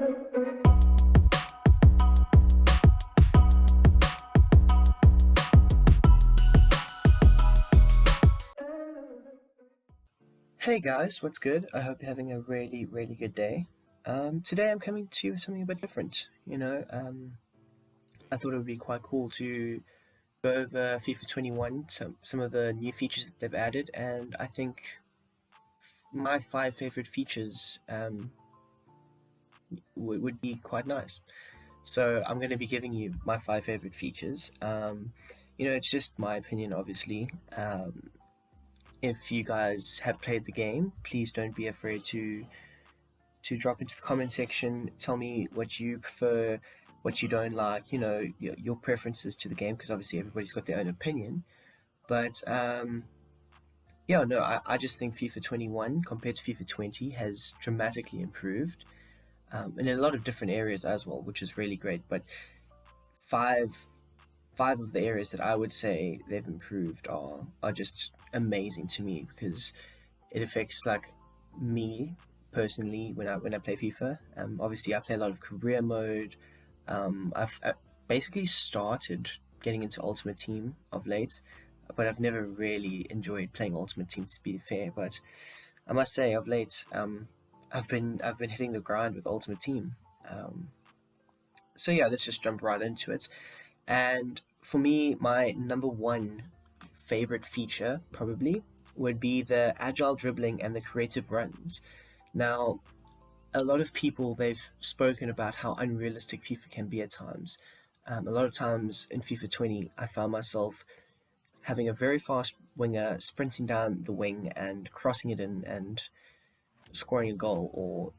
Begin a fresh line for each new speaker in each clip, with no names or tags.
Hey guys, what's good? I hope you're having a really, really good day. Today I'm coming to you with something a bit different. I thought it would be quite cool to go over FIFA 21, some of the new features that they've added, and I think my five favorite features would be quite nice. So I'm going to be giving you my five favorite features. It's just my opinion, obviously. If you guys have played the game, please don't be afraid to drop into the comment section. Tell me what you prefer, what you don't like. Your preferences to the game, because obviously everybody's got their own opinion. But yeah, no, I just think FIFA 21 compared to FIFA 20 has dramatically improved, in a lot of different areas as well, which is really great. But five five of the areas that I would say they've improved are just amazing to me, because it affects like me personally when I play FIFA. Obviously, I play a lot of career mode. I basically started getting into Ultimate Team of late, but I've never really enjoyed playing Ultimate Team, to be fair. But I must say, of late, I've been hitting the grind with Ultimate Team. So yeah, let's just jump right into it. And for me, my number one favorite feature probably would be the agile dribbling and the creative runs. Now, a lot of people, they've spoken about how unrealistic FIFA can be at times. A lot of times in FIFA 20, I found myself having a very fast winger sprinting down the wing and crossing it in and scoring a goal, or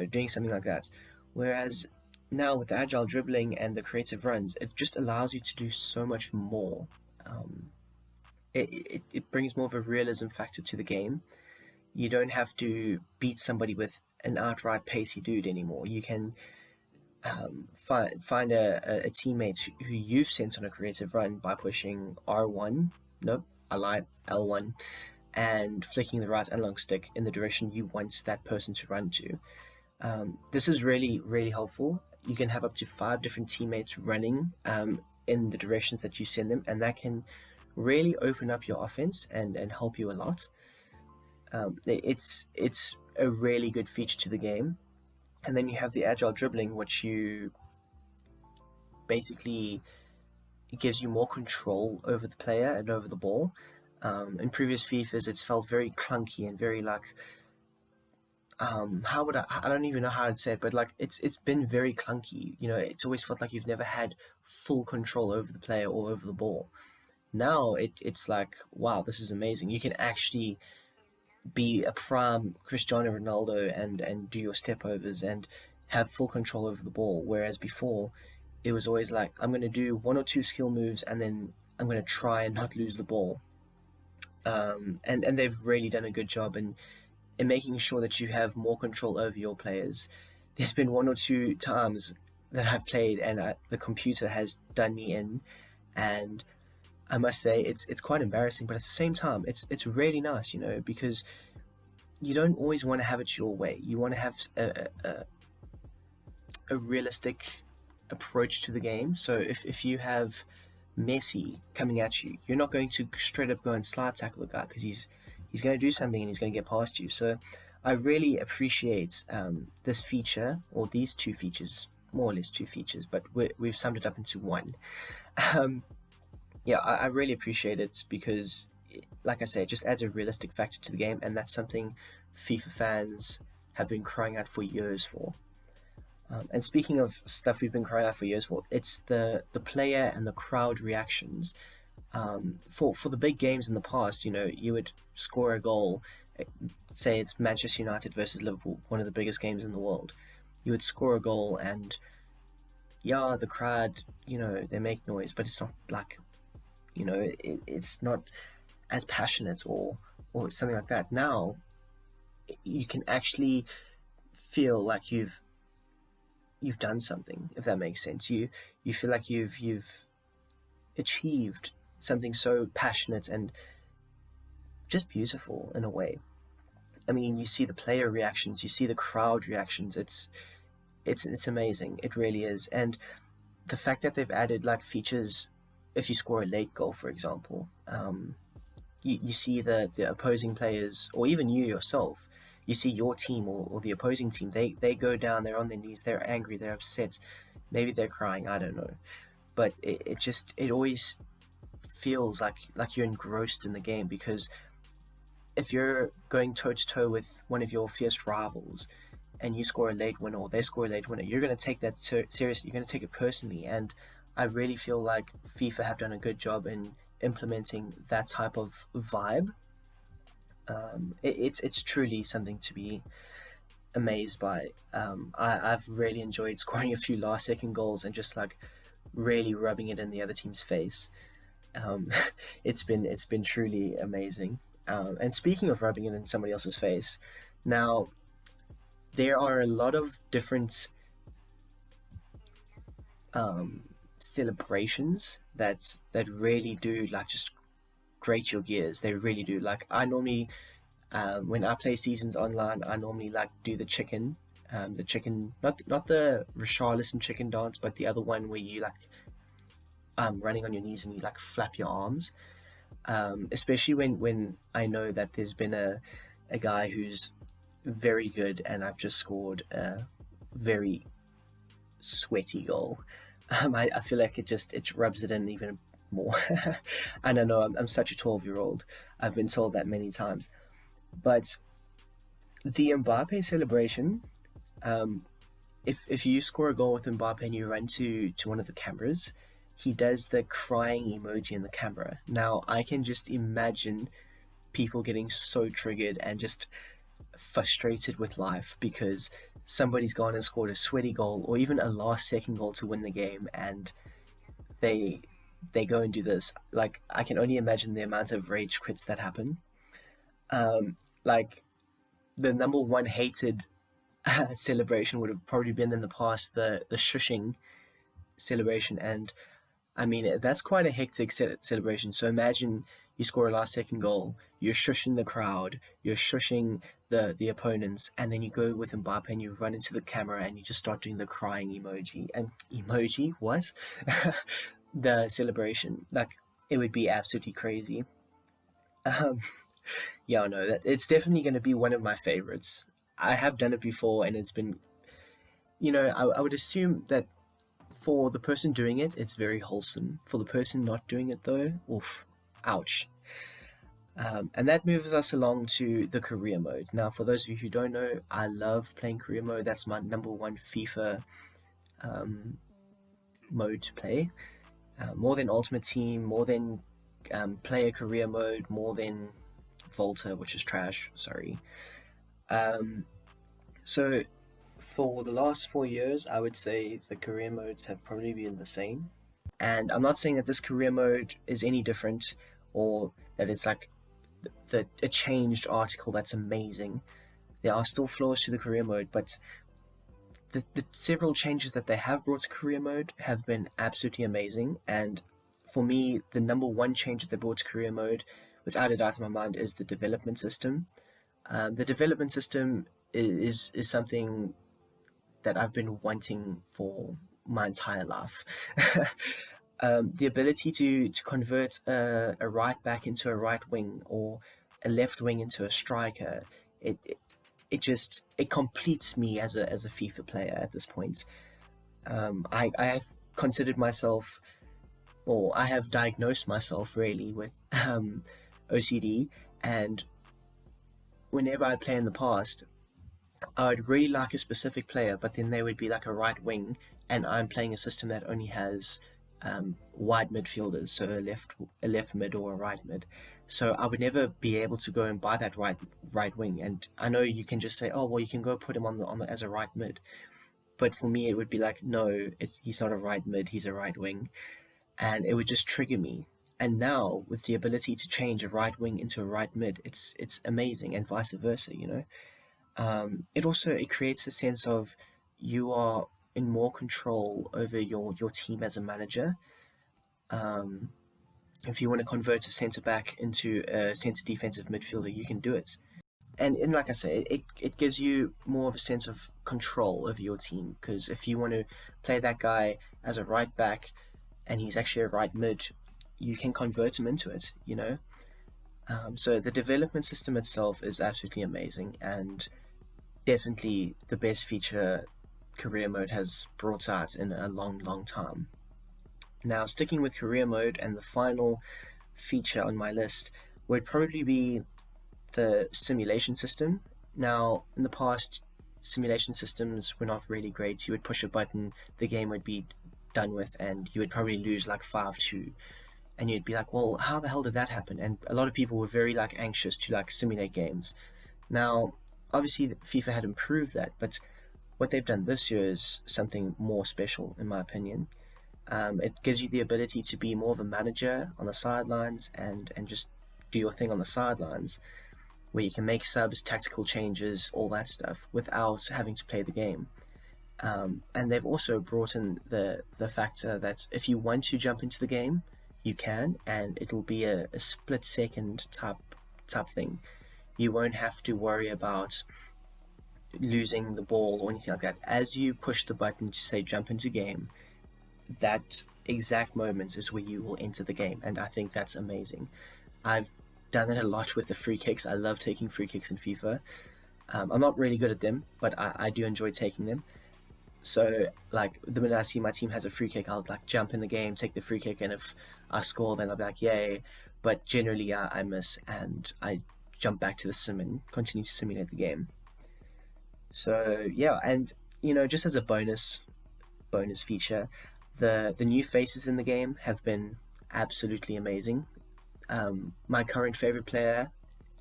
doing something like that. Whereas now with the agile dribbling and the creative runs, it just allows you to do so much more. Um, it brings more of a realism factor to the game. You don't have to beat somebody with an outright pacey dude anymore. You can find a teammate who you've sent on a creative run by pushing R1, nope, I lied, L1, and flicking the right analog stick in the direction you want that person to run to. This is really, really helpful. You can have up to 5 different teammates running in the directions that you send them, and that can really open up your offense and help you a lot. It's a really good feature to the game. And then you have the agile dribbling, which you basically, it gives you more control over the player and over the ball. In previous FIFAs, it's felt very clunky and very like, I don't even know how to say it, but like it's been very clunky. It's always felt like you've never had full control over the player or over the ball. Now it's like, wow, this is amazing. You can actually be a prime Cristiano Ronaldo and do your step overs and have full control over the ball. Whereas before, it was always like, I'm going to do 1 or 2 skill moves and then I'm going to try and not lose the ball. And they've really done a good job in making sure that you have more control over your players. There's been 1 or 2 times that I've played and the computer has done me in, and I must say it's quite embarrassing, but at the same time, it's really nice, because you don't always want to have it your way. You want to have a realistic approach to the game. So if you have Messi coming at you, you're not going to straight up go and slide tackle the guy, because he's going to do something and he's going to get past you. So I really appreciate this feature, or these 2 features, more or less 2 features, but we've summed it up into one. Yeah, I really appreciate it, because, like I say, it just adds a realistic factor to the game, and that's something FIFA fans have been crying out for years for. And speaking of stuff we've been crying out for years for, it's the player and the crowd reactions. For the big games in the past, you would score a goal, say it's Manchester United versus Liverpool, one of the biggest games in the world. You would score a goal and, yeah, the crowd, they make noise, but it's not like, it's not as passionate or something like that. Now, you can actually feel like you've done something, if that makes sense. You feel like you've achieved something so passionate and just beautiful in a way. I mean, you see the player reactions, you see the crowd reactions. it's amazing. It really is. And the fact that they've added like features, if you score a late goal, for example, you see the opposing players, or even you yourself, you see your team or the opposing team, they go down, they're on their knees, they're angry, they're upset, maybe they're crying, I don't know. But it always feels like you're engrossed in the game, because if you're going toe to toe with one of your fierce rivals and you score a late winner or they score a late winner, you're going to take that seriously. You're going to take it personally. And I really feel like FIFA have done a good job in implementing that type of vibe. It's truly something to be amazed by. I've really enjoyed scoring a few last second goals and just like really rubbing it in the other team's face. Um, it's been truly amazing. And speaking of rubbing it in somebody else's face, now there are a lot of different um, celebrations that really do like just grate your gears. They really do. Like I normally, when I play seasons online, I normally like do the chicken, not the Richarlison chicken dance, but the other one where you like running on your knees and you like flap your arms. Especially when I know that there's been a guy who's very good and I've just scored a very sweaty goal. I feel like it rubs it in even more. And I know I'm such a 12-year-old. I've been told that many times. But the Mbappe celebration, um, if you score a goal with Mbappe and you run to one of the cameras, he does the crying emoji in the camera. Now I can just imagine people getting so triggered and just frustrated with life because somebody's gone and scored a sweaty goal or even a last second goal to win the game, and they they go and do this. Like I can only imagine the amount of rage quits that happen. Like the number one hated celebration would have probably been in the past the shushing celebration, and I mean that's quite a hectic celebration. So imagine you score a last second goal, you're shushing the crowd, you're shushing the opponents, and then you go with Mbappe and you run into the camera and you just start doing the crying emoji and emoji what the celebration. Like it would be absolutely crazy. Um, yeah, no, that it's definitely going to be one of my favorites. I have done it before, and it's been, I would assume that for the person doing it, it's very wholesome. For the person not doing it, though, oof, ouch. And that moves us along to the career mode. Now, for those of you who don't know, I love playing career mode. That's my number one FIFA um, mode to play. More than Ultimate Team, more than player career mode, more than Volta, which is trash. Sorry. Um, so for the last 4 years, I would say the career modes have probably been the same. And I'm not saying that this career mode is any different or that it's like a changed article that's amazing. There are still flaws to the career mode, but the several changes that they have brought to career mode have been absolutely amazing. And for me, the number one change that they brought to career mode, without a doubt in my mind, is the development system. The development system is something that I've been wanting for my entire life. The ability to convert a right back into a right wing or a left wing into a striker, it completes me as a FIFA player at this point. I have considered myself, or I have diagnosed myself really with OCD, and whenever I play in the past, I would really like a specific player, but then they would be like a right wing, and I'm playing a system that only has wide midfielders, so a left mid or a right mid. So I would never be able to go and buy that right wing. And I know you can just say, oh well, you can go put him on the as a right mid, but for me it would be like, no, he's not a right mid, he's a right wing, and it would just trigger me. And now with the ability to change a right wing into a right mid, it's amazing, and vice versa. It creates a sense of you are in more control over your team as a manager. Um, if you want to convert a centre back into a centre defensive midfielder, you can do it. and like I say, it gives you more of a sense of control over your team, because if you want to play that guy as a right back and he's actually a right mid, you can convert him into it, you know. So the development system itself is absolutely amazing, and definitely the best feature career mode has brought out in a long, long time. Now, sticking with career mode, and the final feature on my list would probably be the simulation system. Now, in the past, simulation systems were not really great. You would push a button, the game would be done with, and you would probably lose like 5-2. And you'd be like, well, how the hell did that happen? And a lot of people were very like anxious to like simulate games. Now, obviously, FIFA had improved that, but what they've done this year is something more special, in my opinion. It gives you the ability to be more of a manager on the sidelines, and just do your thing on the sidelines, where you can make subs, tactical changes, all that stuff, without having to play the game. And they've also brought in the factor that if you want to jump into the game, you can, and it'll be a split second type thing. You won't have to worry about losing the ball or anything like that. As you push the button to say jump into game, that exact moment is where you will enter the game, and I think that's amazing. I've done that a lot with the free kicks. I love taking free kicks in FIFA. I'm not really good at them, but I do enjoy taking them. So, like, the minute I see my team has a free kick, I'll like jump in the game, take the free kick, and if I score, then I'll be like, yay. But generally, I miss, and I jump back to the sim and continue to simulate the game. So yeah, and just as a bonus feature, the new faces in the game have been absolutely amazing. My current favorite player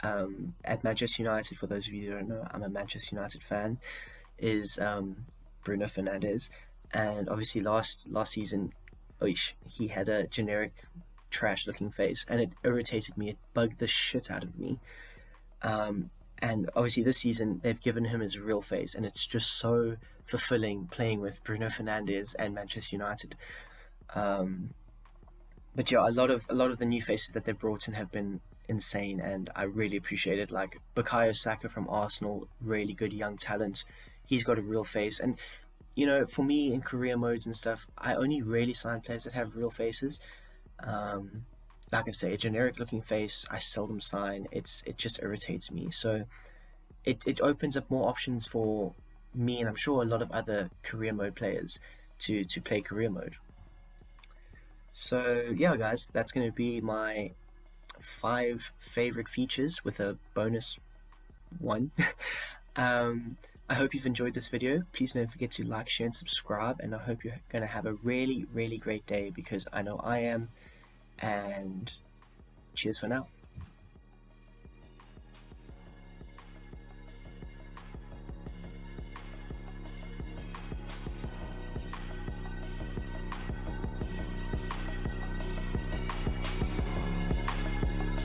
at Manchester United, for those of you who don't know, I'm a Manchester United fan, is Bruno Fernandes. And obviously last season, he had a generic trash looking face, and it irritated me. It bugged the shit out of me. And obviously this season they've given him his real face, and it's just so fulfilling playing with Bruno Fernandes and Manchester United. But yeah, a lot of the new faces that they've brought in have been insane, and I really appreciate it. Like Bukayo Saka from Arsenal, really good young talent. He's got a real face, and for me in career modes and stuff, I only really sign players that have real faces. Like I say, a generic looking face, I seldom sign. It just irritates me. So it opens up more options for me, and I'm sure a lot of other career mode players to play career mode. So yeah, guys, that's going to be my 5 favorite features with a bonus one. I hope you've enjoyed this video. Please don't forget to like, share, and subscribe. And I hope you're going to have a really, really great day, because I know I am. And cheers for now.